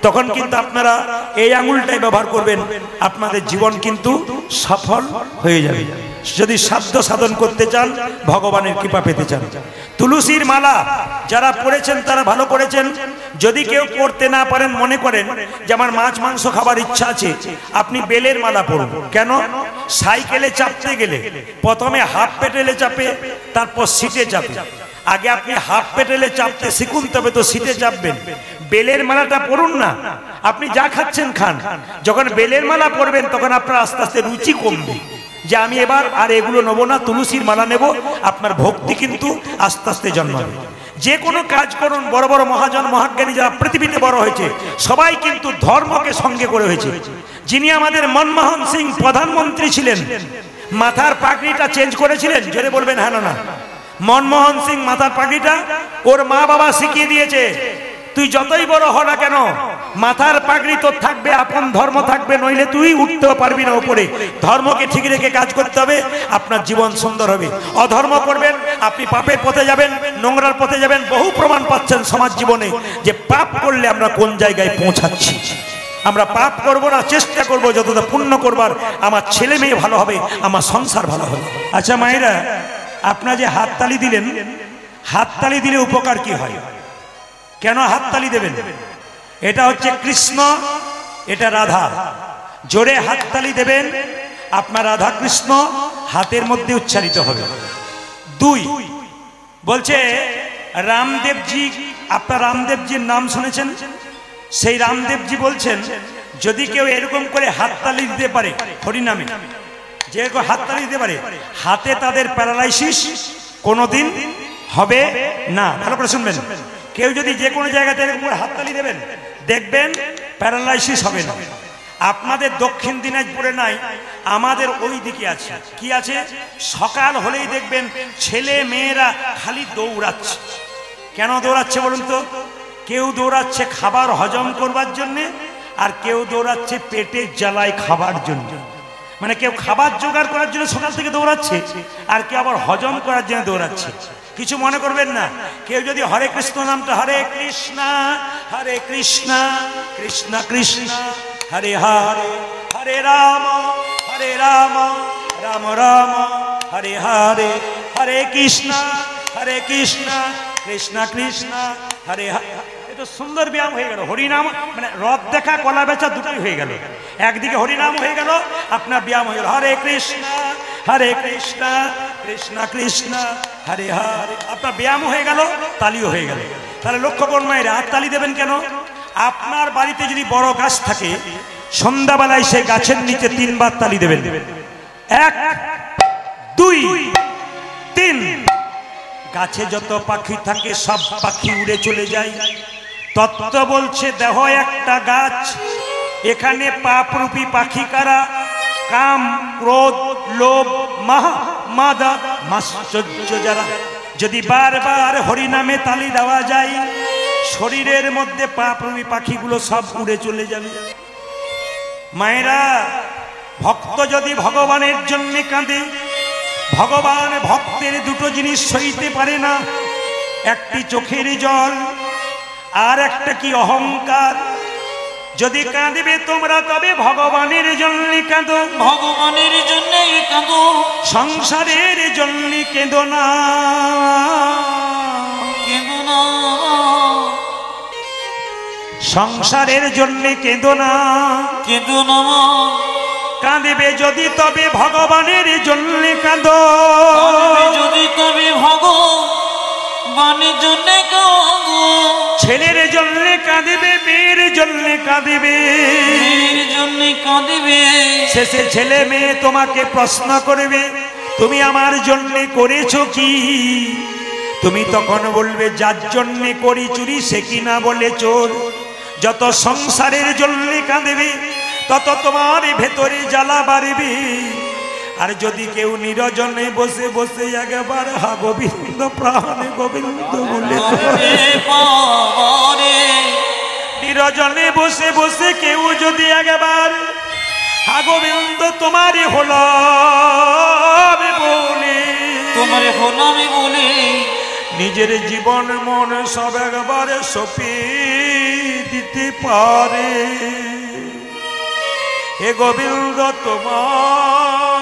তখন কিন্তু আপনারা এই আঙুলটাই ব্যবহার করবেন, আপনাদের জীবন কিন্তু সফল হয়ে যাবে। যদি সাধ্য সাধন করতে চান, ভগবানের কৃপা পেতে চান। তুলসীর মালা যারা পড়েছেন তারা ভালো করেছেন। যদি কেউ পড়তে না পারেন, মনে করেন যে আমার মাছ মাংস খাবার ইচ্ছা আছে, আপনি বেলের মালা পড়ুন। কেন? সাইকেলে চাপতে গেলে প্রথমে হাফ পেডেলে চাপে, তারপর সিটে চাপে। আগে আপনি হাফ পেডেলে চাপতে শিখুন, তবে তো সিটে চাপবেন। বেলের মালাটা পড়ুন না, আপনি যা খাচ্ছেন খান। যখন বেলের মালা পড়বেন তখন আপনার আস্তে আস্তে রুচি কমবে, যে আমি এবার আর এগুলো নেবো না, তুলসীর মালা নেব। আপনার ভক্তি কিন্তু আস্তে আস্তে জন্মাবে। যে কোনো কাজ করুন, বড় বড় মহাজন মহাজ্ঞানী যারা পৃথিবীতে বড় হয়েছে সবাই কিন্তু ধর্মকে সঙ্গে করে হয়েছে। যিনি আমাদের মনমোহন সিং প্রধানমন্ত্রী ছিলেন, মাথার পাগড়িটা চেঞ্জ করেছিলেন। জোরে বলবেন হ্যাঁ না? মনমোহন সিং মাথার পাগড়িটা ওর মা বাবা শিখিয়ে দিয়েছে, তুই যতই বড় হ না কেন মাথার পাগড়ি তোর থাকবে, আপন ধর্ম থাকবে, নইলে তুই উঠতেও পারবি না উপরে। ধর্মকে ঠিক রেখে কাজ করতে হবে, আপনার জীবন সুন্দর হবে। অধর্ম করবেন, আপনি পাপের পথে যাবেন, নোংরার পথে যাবেন। বহু প্রমাণ পাচ্ছেন সমাজ জীবনে যে পাপ করলে আমরা কোন জায়গায় পৌঁছাচ্ছি। আমরা পাপ করব না, চেষ্টা করব যতটা পুণ্য করবার, আমার ছেলে মেয়ে ভালো হবে, আমার সংসার ভালো হবে। আচ্ছা মায়েরা, আপনারা যে হাততালি দিলেন, হাততালি দিলে উপকার কি হয়? কেন হাততালি দেবেন? এটা হচ্ছে কৃষ্ণ, এটা রাধা। জোরে হাততালি দেবেন, আপনার রাধা কৃষ্ণ হাতের মধ্যে উচ্চারিত হবে। 2 বলছে রামদেবজি, আপনার রামদেবজির নাম শুনেছেন? সেই রামদেবজি বলছেন যদি কেউ এরকম করে হাততালি দিতে পারে হরিনামে, যে কেউ হাততালি দিতে পারে, হাতে তাদের প্যারালাইসিস কোনোদিন হবে না। ভালো করে শুনবেন, কেউ যদি যে কোনো জায়গাতে এরকম করে হাততালি দেবেন দেখবেন প্যারালাইসিস হবে না। আপনাদের দক্ষিণ দিনাজপুরে নাই, আমাদের ওই দিকে আছে। কি আছে? সকাল হলেই দেখবেন ছেলে মেয়েরা খালি দৌড়াচ্ছে। কেন দৌড়াচ্ছে বলুন তো? কেউ দৌড়াচ্ছে খাবার হজম করবার জন্যে, আর কেউ দৌড়াচ্ছে পেটের জ্বালায় খাবার জন্য। মানে কেউ খাবার জোগাড় করার জন্য সকাল থেকে দৌড়াচ্ছে, আর কেউ আবার হজম করার জন্য দৌড়াচ্ছে। কিছু মনে করবেন না। কেউ যদি হরে কৃষ্ণ নামটা হরে কৃষ্ণ কৃষ্ণ কৃষ্ণ হরে হরে, হরে রাম রাম রাম হরে হরে, হরে কৃষ্ণ কৃষ্ণ কৃষ্ণ হরে হরে। এটা সুন্দর ব্যায়াম হয়ে গেল। হরিনাম মানে রথ দেখা কলা বেচা দুটোই হয়ে গেল। একদিকে হরিনাম হয়ে গেল, আপনার ব্যায়াম হয়ে গেল হরে কৃষ্ণ কৃষ্ণ কৃষ্ণ হরে হরে। আপনার ব্যায়াম হয়ে গেল, তালিও হয়ে গেল। তাহলে লক্ষ্য করুন মায়েরা, হাত তালি দেবেন কেন? আপনার বাড়িতে যদি বড় গাছ থাকে, সন্ধ্যাবেলায় সেই গাছের নিচে 3 বার তালি দেবেন। 1 2 3। গাছে যত পাখি থাকে সব পাখি উড়ে চলে যায়। তত্ত্ব বলছে দেহ একটা গাছ, এখানে পাপরূপী পাখি কারা? কাম, ক্রোধ, লোভ, মাদা, মাশ্চর্য যারা। যদি বারবার হরিনামে তালি দেওয়া যায়, শরীরের মধ্যে পাপরূপী পাখিগুলো সব উড়ে চলে যাবে। মায়েরা, ভক্ত যদি ভগবানের জন্য কাঁদে, ভগবান ভক্তের 2টো জিনিস সইতে পারে না। একটি চোখের জল, আর একটা কি অহংকার। যদি কাঁদবে তোমরা তবে ভগবানের জন্য কাঁদো,
ভগবানের জন্য কাঁদো,
সংসারের জন্য কেঁদো না,
কেঁদো না,
সংসারের জন্য কেঁদো না,
কেঁদো না।
কাঁদবে যদি তবে ভগবানের জন্য কাঁদো,
যদি তবে ভগবানের জন্য কাঁদো।
ছেলের জন্য কাঁদবে, মেয়ের জন্য কাঁদবে,
মেয়ের জন্য কাঁদবে।
শেষে ছেলে মেয়ে তোমাকে প্রশ্ন করবে তুমি আমার জন্য করেছো কি? তুমি তখন বলবে যার জন্য করি চুরি সে কিনা বলে চোর। যত সংসারের জন্য কাঁদবে তত তোমার ভেতরে জ্বালা বাড়বে। আর যদি কেউ নিরজনে বসে বসে একবার হা গোবিন্দ প্রাণে গোবিন্দ বলে, নিরজনে বসে বসে কেউ যদি একবার হা গোবিন্দ তোমারই হলো বলে,
তোমারে হলাম বলে,
নিজের জীবন মন সব একবারে সঁপিয়ে দিতে পারে। হে গোবিন্দ তোমার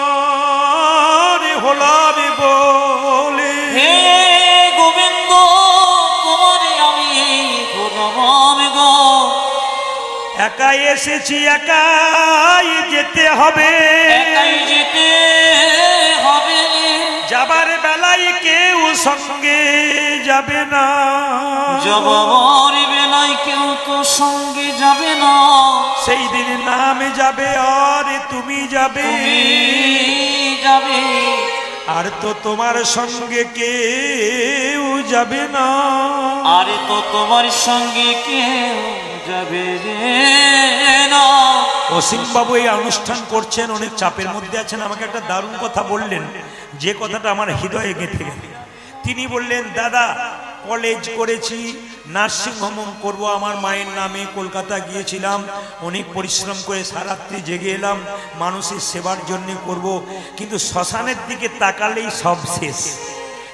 হলাম বলে,
হে গোবিন্দ তোমারে আমি হলাম গো।
একাই এসেছি একাই যেতে হবে,
একাই যেতে হবে।
যাবার বেলায় কেউ সঙ্গে যাবে না,
যাবার বেলায় কেউ তো সঙ্গে যাবে না।
সেই দিন নামে যাবে আর তুমি যাবে,
যাবে
আর তো তোমার সঙ্গে কেউ যাবে না,
আরে তো তোমার সঙ্গে কেউ যাবে না।
অসীম বাবু এই অনুষ্ঠান করছেন, অনেক চাপের মধ্যে আছেন। আমাকে একটা দারুণ কথা বললেন, যে কথাটা আমার হৃদয়ে গেঁথে গেল। তিনি বললেন, দাদা কলেজ করেছি, নার্সিংহোম করব আমার মায়ের নামে, কলকাতা গিয়েছিলাম, অনেক পরিশ্রম করে সারাত্রি জেগে এলাম, মানুষের সেবার জন্য করব, কিন্তু শ্মশানের দিকে তাকালেই সব শেষ।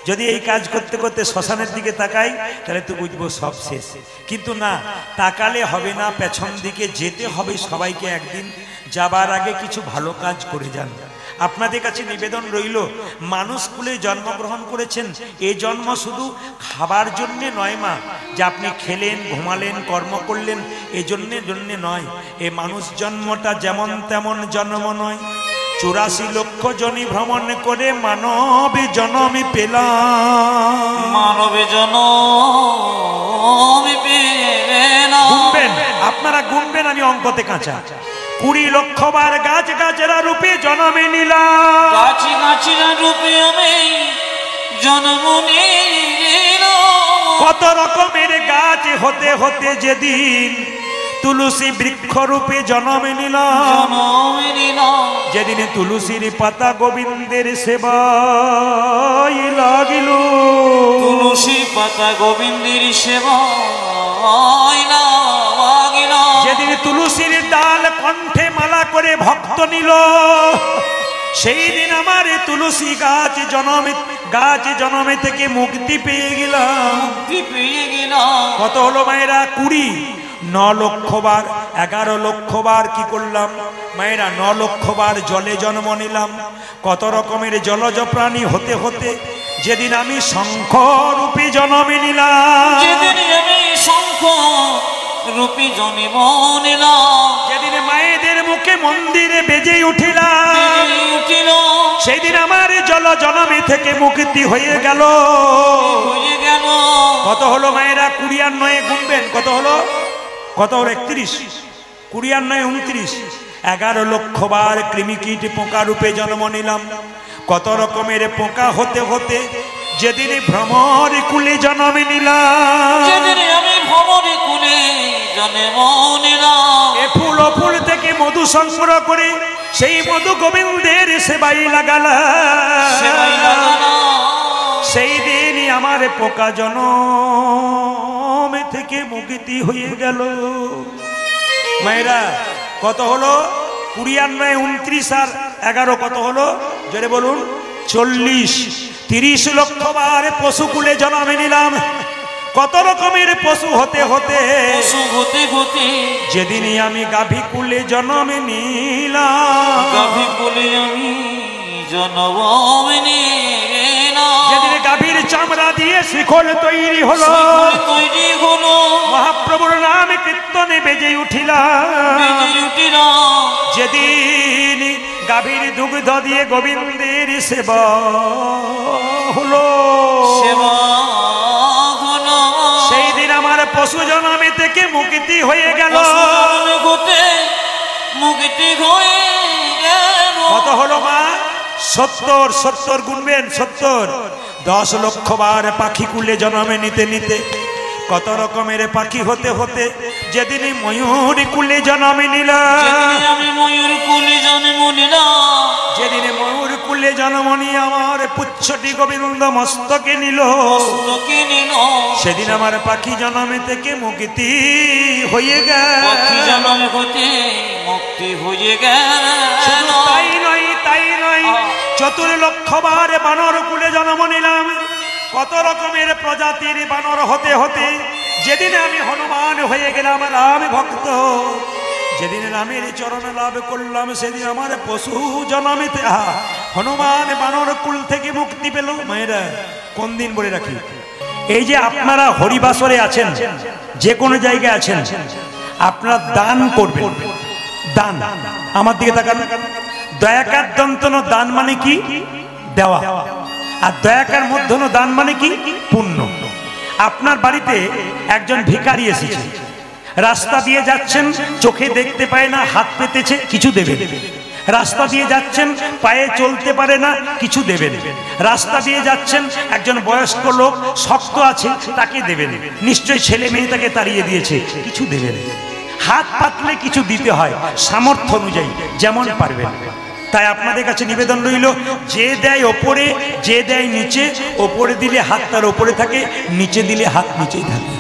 যদি এই কাজ করতে করতে শ্মশানের দিকে তাকাই তাহলে তো বুঝবো সব শেষ। কিন্তু না, তাকালে হবে না, পেছন দিকে যেতে হবে সবাইকে। একদিন যাবার আগে কিছু ভালো কাজ করে যান। আপনাদের কাছে নিবেদন রইল, মানুষ কুলে জন্মগ্রহণ করেছেন, এই জন্ম শুধু খাবার জন্যে নয় মা, যে আপনি খেলেন, ঘুমালেন, কর্ম করলেন, এই জন্যে নয়। এই মানুষ জন্মটা যেমন তেমন জন্ম নয়। 84 লক্ষ জনি ভ্রমণ করে মানব জন্ম পেলাম।
মানব জন্ম পেলাম।
গুনবেন, আপনারা গুনবেন, আমি অঙ্কতে কাঁচা। 20 লক্ষ বার গাছ গাছেরা রূপে জন্মে নিলাম।
গাছি গাছিরা রূপে আমি জন্ম নিলাম।
কত রকমের গাছ হতে হতে যেদিন তুলসী বৃক্ষ রূপে জন্মে নিলাম। যেদিন তুলসীর পাতা গোবিন্দের সেবায় লাগিল।
তুলসীর পাতা গোবিন্দের সেবায় লাগিল।
যেদিন তুলসীর ডাল কণ্ঠে মালা করে ভক্ত নিল, সেই দিন আমার তুলসী গাছ জন্মে থেকে মুক্তি পেয়ে গেলাম। কত হলো মায়েরা? 20। 9 লক্ষ বার, 11 লক্ষ বার কি করলাম মায়েরা? 9 লক্ষ বার জলে জন্ম নিলাম। কত রকমের জলজ প্রাণী হতে হতে যেদিন আমি শঙ্খ রূপে জন্মে নিলাম।
যেদিন আমি শঙ্খ রূপে জন্ম নিলাম।
যেদিন মায়েদের মুখে মন্দিরে বেজে উঠিলাম, সেই দিন আমার জল জনমে থেকে মুক্তি হয়ে গেল। কত হলো মায়েরা? 20 আর 9 গুনবেন, কত হলো? 31। 20 আর 9 29। 11 লক্ষ বার কৃমিকীট পোকা রূপে জন্ম নিলাম। কত রকমের পোকা হতে হতে যেদিন ভ্রমর কুলে জন্মে নিলাম।
যেদিন আমি ভ্রমর কুলে জন্ম নিলাম।
এ ফুল ও ফুল থেকে মধু সংগ্রহ করে সেই মধু গোবিন্দের সেবাই লাগালাম। সেই দিনই আমার পোকা জন্ম থেকে মুক্তি হয়ে গেল। মায়েরা কত হলো? 20 আর 9 29 আর 11 কত হলো? জোরে বলুন। 40। 30 লক্ষ বার পশু কুলে জন্মে নিলাম। কত রকমের পশু হতে হতে যেদিনই আমি গাভী কুলে জন্মে নিলাম।
গাভী কুলে আমি জন্ম নিলাম।
যেদিন গাভীর চামড়া দিয়ে শিখল তৈরি হলো, মহাপ্রভুর নাম কীর্তনে বেজে উঠিলাম। যেদিন গাভীর দুগ্ধ দিয়ে গোবিন্দের সেবা হলো, সেই দিন আমার পশু জন্মে থেকে মুক্তি হয়ে গেল। কত হলো মা? 70। 70 গুনবেন, 70। 10 লক্ষ বার পাখি কুলে জন্মে নিতে নিতে কত রকমের পাখি হতে হতে যেদিন ময়ূর কুলে জন্মে নিলাম। যেদিন ময়ূর কুলে জন্ম নিয়ে আমার পুচ্ছটি গোবিন্দ মস্তকে নিল, সেদিন আমার পাখি জন্মে থেকে মুক্তি হয়ে গেল। তাই নয় 4 লক্ষ বার বানর কুলে জন্ম নিলাম। কত রকমের প্রজাতির বানর হতে হতে যেদিন আমি হনুমান হয়ে গেলাম রাম ভক্ত, যেদিন রামের চরণ লাভ করলাম, সেদিন আমার পশু জন্মেতে হনুমান বানর কুল থেকে মুক্তি পেল। মায়েরা কোন দিন বলে রাখি, এই যে আপনারা হরিবাসরে আছেন, যে কোনো জায়গায় আছেন, আপনারা দান করবেন। দান, আমার দিকে তাকান। দয়াকার দন্তন দান মানে কি? দেওয়া। আর দয়াকার মধ্যন দান মানে কি? পুণ্য। আপনার বাড়িতে একজন ভিখারি এসেছে, রাস্তা দিয়ে যাচ্ছেন, চোখে দেখতে পায় না, হাত পেতেছে, কিছু দেবেন। রাস্তা দিয়ে যাচ্ছেন, পায়ে চলতে পারে না, কিছু দেবেন। রাস্তা দিয়ে যাচ্ছেন, একজন বয়স্ক লোক শক্ত আছে, তাকে দেবেন। নিশ্চয়ই ছেলে মেয়ে তাকে তাড়িয়ে দিয়েছে, কিছু দেবেন। হাত পাতলে কিছু দিতে হয়, সামর্থ্য অনুযায়ী যেমন পারবেন। তাই আপনাদের কাছে নিবেদন রইল, যে দেয় ওপরে, যে দেয় নিচে, ওপরে দিলে হাত তার ওপরে থাকে, নিচে দিলে হাত নিচেই থাকে।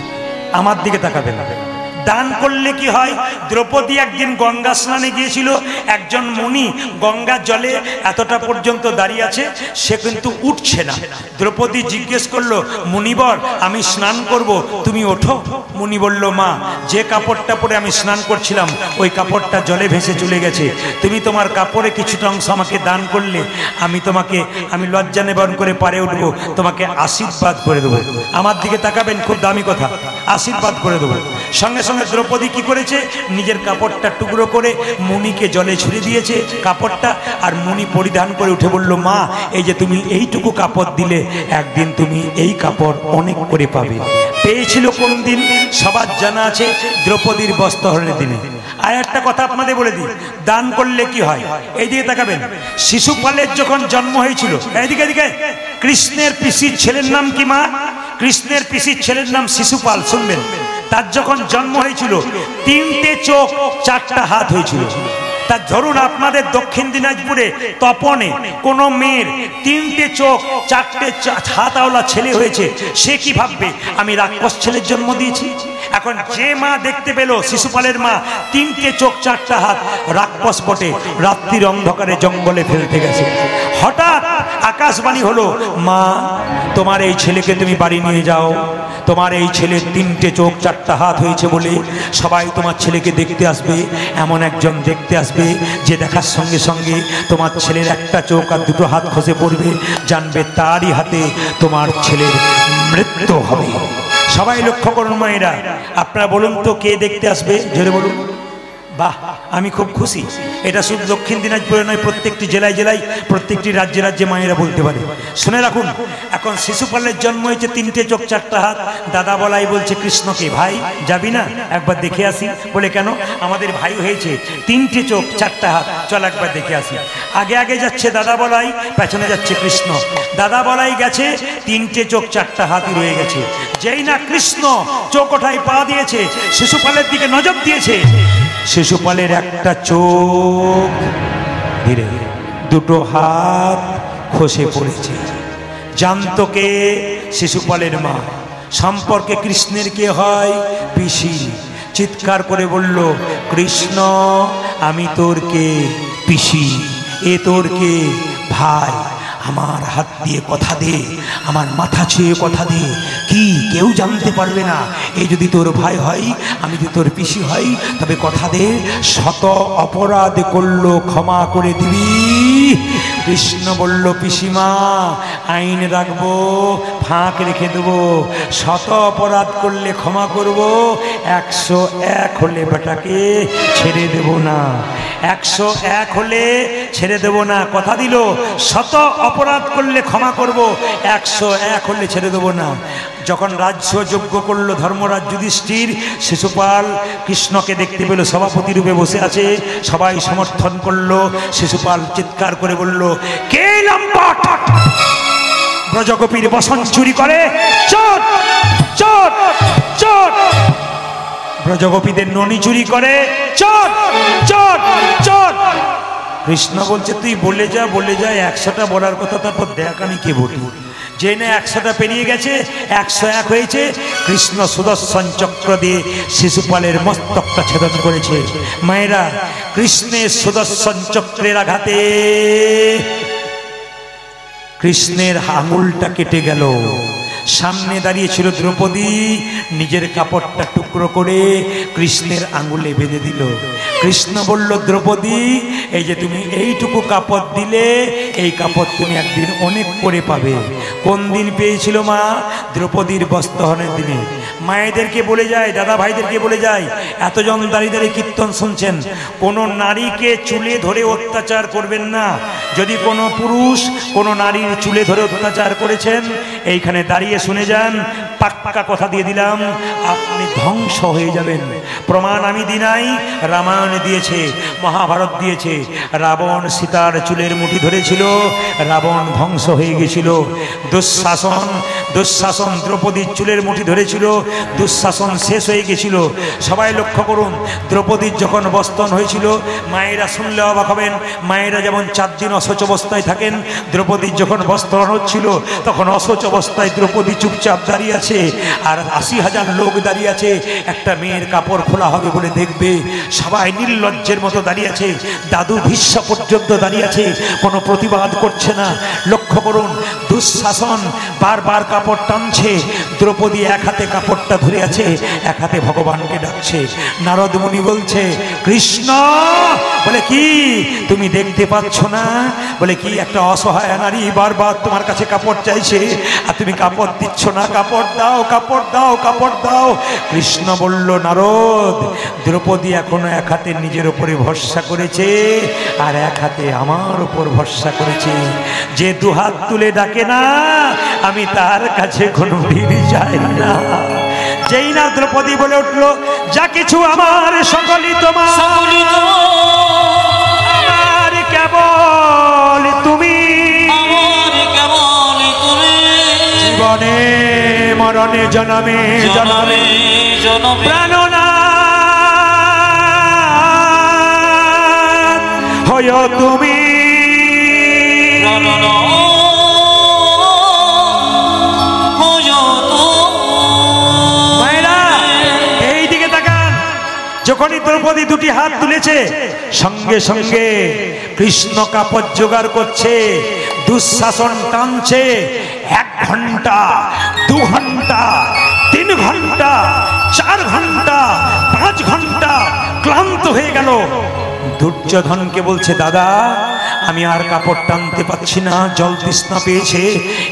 আমার দিকে তাকাবেন। দান করলে কি হয়? দ্রৌপদী একদিন গঙ্গা স্নানে গিয়েছিল, একজন মুনি গঙ্গার জলে এতটা পর্যন্ত দাঁড়িয়ে আছে, সে কিন্তু উঠছে না। দ্রৌপদী জিজ্ঞেস করলো, মুনিবর আমি স্নান করব, তুমি ওঠো। মুনি বলল, মা যে কাপড়টা পরে আমি স্নান করছিলাম ওই কাপড়টা জলে ভেসে চলে গেছে, তুমি তোমার কাপড়ে কিছুটা অংশ আমাকে দান করলে আমি লজ্জা নিবারণ করে পারে উঠবো, তোমাকে আশীর্বাদ করে দেবো। আমার দিকে তাকাবেন, খুব দামি কথা, আশীর্বাদ করে দেবো। সঙ্গে সঙ্গে দ্রৌপদী কি করেছে? নিজের কাপড়টা টুকরো করে মুনিকে জলে ছুড়ে দিয়েছে কাপড়টা, আর মুনি পরিধান করে উঠে বলল, মা এই যে তুমি এইটুকু কাপড় দিলে, একদিন তুমি এই কাপড় অনেক করে পাবে। পেয়েছিল কোন দিন? সবার জানা আছে, দ্রৌপদীর বস্ত্রহরণের দিনে। আর একটা কথা আপনাদের বলে দিই, দান করলে কি হয়? এই দিকে তাকাবেন, শিশুপালের যখন জন্ম হয়েছিল, এইদিকে এদিকে, কৃষ্ণের পিসির ছেলের নাম কি মা? কৃষ্ণের পিসির ছেলের নাম শিশুপাল। শুনবেন, তার যখন জন্ম হয়েছিল 3টে চোখ 4টা হাত হয়েছিল। তা ধরুন আপনাদের দক্ষিণ দিনাজপুরে তপনে কোনো মেয়ের 3টে চোখ 4টে হাতওয়ালা ছেলে হয়েছে, সে কি ভাববে আমি রাক্ষস ছেলের জন্ম দিয়েছি? এখন যে মা দেখতে পেল শিশুপালের মা 3টে চোখ 4টা হাত, রাক্ষস বটে, রাত্রির অন্ধকারে জঙ্গলে ফেলতে গেছে। হঠাৎ আকাশবাণী হলো, মা তোমার এই ছেলেকে তুমি বাড়ি নিয়ে যাও, তোমার এই ছেলের 3টে চোখ 4টা হাত হয়েছে বলে সবাই তোমার ছেলেকে দেখতে আসবে। এমন একজন দেখতে আসবে যে দেখার সঙ্গে সঙ্গে তোমার ছেলের একটা চোখ আর 2টো হাত খসে পড়বে, জানবে তারই হাতে তোমার ছেলের মৃত্যু হবে। সবাই লক্ষ্য করুন মায়েরা, আপনারা বলুন তো কে দেখতে আসবে? জোরে বলুন। বাহ, আমি খুব খুশি। এটা শুধু দক্ষিণ দিনাজপুরে নয়, প্রত্যেকটি জেলায় জেলায়, প্রত্যেকটি রাজ্যে রাজ্যে মায়েরা বলতে পারে। শুনে রাখুন, এখন শিশুপালের জন্ম হয়েছে 3টে চোখ 4টা হাত। দাদা বলাই বলছে কৃষ্ণকে, ভাই যাবি না একবার দেখে আসি? বলে কেন? আমাদের ভাই হয়েছে 3টে চোখ 4টা হাত, চল একবার দেখে আসি। আগে আগে যাচ্ছে দাদা বলাই, পেছনে যাচ্ছে কৃষ্ণ। দাদা বলাই গেছে, 3টে চোখ 4টা হাতই রয়ে গেছে। যেই না কৃষ্ণ চৌকোঠায় পা দিয়েছে, শিশুপালের দিকে নজর দিয়েছে, শিশুপালের একটা চোখ ধীরে, 2টো হাত খসে পড়েছে। জানতো কে? শিশুপালের মা। সম্পর্কে কৃষ্ণের কে হয়? পিসি। চিৎকার করে বলল, কৃষ্ণ আমি তোর কে? পিসি। এ তোর কে? ভাই। আমার হাত দিয়ে কথা দে, আমার মাথা ছুঁয়ে কথা দে, কি কেউ জানতে পারবে না। এই যদি তোর ভাই হয়, আমি যদি তোর পিসি হই, তবে কথা দে, শত অপরাধ করলো ক্ষমা করে দিবি। কৃষ্ণ বলল, পিসিমা আইন রাখবো, ফাঁক রেখে দেবো, শত অপরাধ করলে ক্ষমা করব, 101 হলে বেটাকে ছেড়ে দেব না, 101 হলে ছেড়ে দেব না। কথা দিল, শত অপরাধ করলে ক্ষমা করব, 101 হলে ছেড়ে দেব না। যখন রাজ্য যজ্ঞ করলো ধর্মরাজ যুধিষ্ঠির, শিশুপাল কৃষ্ণকে দেখতে পেল, সভাপতি রূপে বসে আছে, সবাই সমর্থন করলো। শিশুপাল চিৎকার করে বলল, কে লম্পট ব্রজগোপীর বসন চুরি করে? চোর চোর চোর! ব্রজগোপীদের ননি চুরি করে, চোর চোর চোর! কৃষ্ণ বলছে, তুই বলে যা বলে যা, 100টা বলার কথা, তারপর দেখ আমি কে বলি। যে না 100টা পেরিয়ে গেছে, 101 হয়েছে, কৃষ্ণ সুদর্শন চক্র দিয়ে শিশুপালের মস্তকটা ছেদন করেছে। মায়েরা, কৃষ্ণের সুদর্শন চক্রের আঘাতে কৃষ্ণের আঙুলটা কেটে গেল। সামনে দাঁড়িয়ে ছিল দ্রৌপদী, নিজের কাপড়টা টুকরো করে কৃষ্ণের আঙুলে বেঁধে দিল। কৃষ্ণ বলল, দ্রৌপদী এই যে তুমি এইটুকু কাপড় দিলে, এই কাপড় তুমি একদিন অনেক করে পাবে। কোন দিন পেয়েছিল মা? দ্রৌপদীর বস্ত্রহরণের দিনে। মায়েদেরকে বলে যায়, দাদা ভাইদেরকে বলে যায়, এতজন দাঁড়িয়ে দাঁড়িয়ে কীর্তন শুনছেন, কোনো নারীকে চুলে ধরে অত্যাচার করবেন না। যদি কোনো পুরুষ কোনো নারীর চুলে ধরে অত্যাচার করেছেন, এইখানে দাঁড়িয়ে শুনে যান, পাক্কা কথা দিয়ে দিলাম, আপনি ধ্বংস হয়ে যাবেন। প্রমাণ আমি দিনাই, রামায়ণ দিয়েছে, মহাভারত দিয়েছে। রাবণ সীতার চুলের মুঠি ধরেছিল, রাবণ ধ্বংস হয়ে গেছিল। দুঃশাসন দুঃশাসন দ্রৌপদীর চুলের মুঠি ধরেছিল, দুঃশাসন শেষ হয়ে গেছিল। সবাই লক্ষ্য করুন, দ্রৌপদীর যখন বস্তন হয়েছিল, মায়েরা শুনলে অবাক হবেন, মায়েরা যেমন 4 দিন অশৌচ অবস্থায় থাকেন, দ্রৌপদীর যখন বস্ত্রণ হচ্ছিল তখন অশৌচ অবস্থায় দ্রৌপদী চুপচাপ দাঁড়িয়ে আছে, আর 80,000 লোক দাঁড়িয়ে আছে। একটা মেয়ের কাপড় খোলা হবে বলে দেখবে, সবাই নির্লজ্জের মতো দাঁড়িয়ে আছে। দাদু ভীষ্ম পর্যন্ত দাঁড়িয়ে আছে, কোনো প্রতিবাদ করছে না। লক্ষ্য করুন, দুঃশাসন বারবার কাপড় টানছে, দ্রৌপদী এক হাতে কাপড়টা ধরে আছে, এক হাতে ভগবানকে ডাকছে। নারদ মুনি বলছে, কৃষ্ণ, বলে কি তুমি দেখতে পাচ্ছ না? বলে কি, একটা অসহায় নারী বারবার তোমার কাছে কাপড় চাইছে আর তুমি কাপড় দিচ্ছ না, কাপড় দাও, কাপড় দাও, কাপড় দাও। কৃষ্ণ বলল, নারদ, দ্রৌপদী এখনো এক হাতে নিজের উপরে ভরসা করেছে আর এক হাতে আমার উপর ভরসা করেছে। যে 2 হাত তুলে ডাকে না, আমি তার কাছে কোনো ভিড় যাই না। যেই না দ্রৌপদী বলে উঠলো, যা কিছু আমার সকলই তোমার, আমার কেবল তুমি, জীবনে মরণে জনমে জনমে প্রাণনাথ হয় তুমি। যখনই দ্রৌপদী 2টি হাত তুলেছে, সঙ্গে সঙ্গে কৃষ্ণ কাপড় জোগাড় করছে, দুঃশাসন টানছে। 1 ঘন্টা, 2 ঘন্টা, 3 ঘন্টা, 4 ঘন্টা, 5 ঘন্টা ক্লান্ত হয়ে গেল। দুর্যোধনকে বলছে, দাদা আমি আর কাপড় টানতে পারছি না, জল তৃষ্ণা পেয়েছে,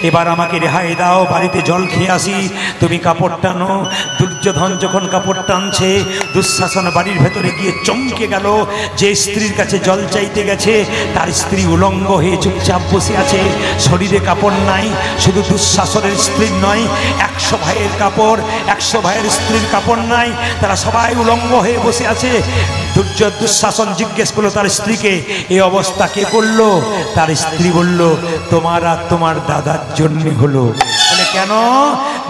এবার আমাকে রেহাই দাও, বাড়িতে জল খেয়ে আসি, তুমি কাপড় টানো। দুর্যোধন যখন কাপড় টানছে, দুঃশাসন বাড়ির ভেতরে গিয়ে চমকে গেল। যে স্ত্রীর কাছে জল চাইতে গেছে, তার স্ত্রী উলঙ্গ হয়ে চুপচাপ বসে আছে, শরীরে কাপড় নাই। শুধু দুঃশাসনের স্ত্রীর নয়, 100 ভাইয়ের কাপড়, 100 ভাইয়ের স্ত্রীর কাপড় নাই, তারা সবাই উলঙ্গ হয়ে বসে আছে। দুঃশাসন জিজ্ঞেস করলো তার স্ত্রীকে, এই অবস্থা কে করলো? তার স্ত্রী বলল, তোমার আর তোমার দাদার জন্য হলো। বলে কেন?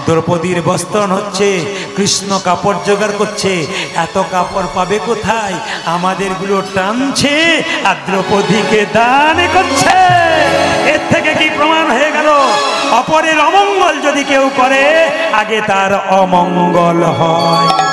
দ্রৌপদীর বস্ত্রণ হচ্ছে, কৃষ্ণ কাপড় জোগাড় করছে, এত কাপড় পাবে কোথায়? আমাদেরগুলো টানছে আর দ্রৌপদীকে দান করছে। এর থেকে কি প্রমাণ হয়ে গেল? অপরের অমঙ্গল যদি কেউ করে, আগে তার অমঙ্গল হয়।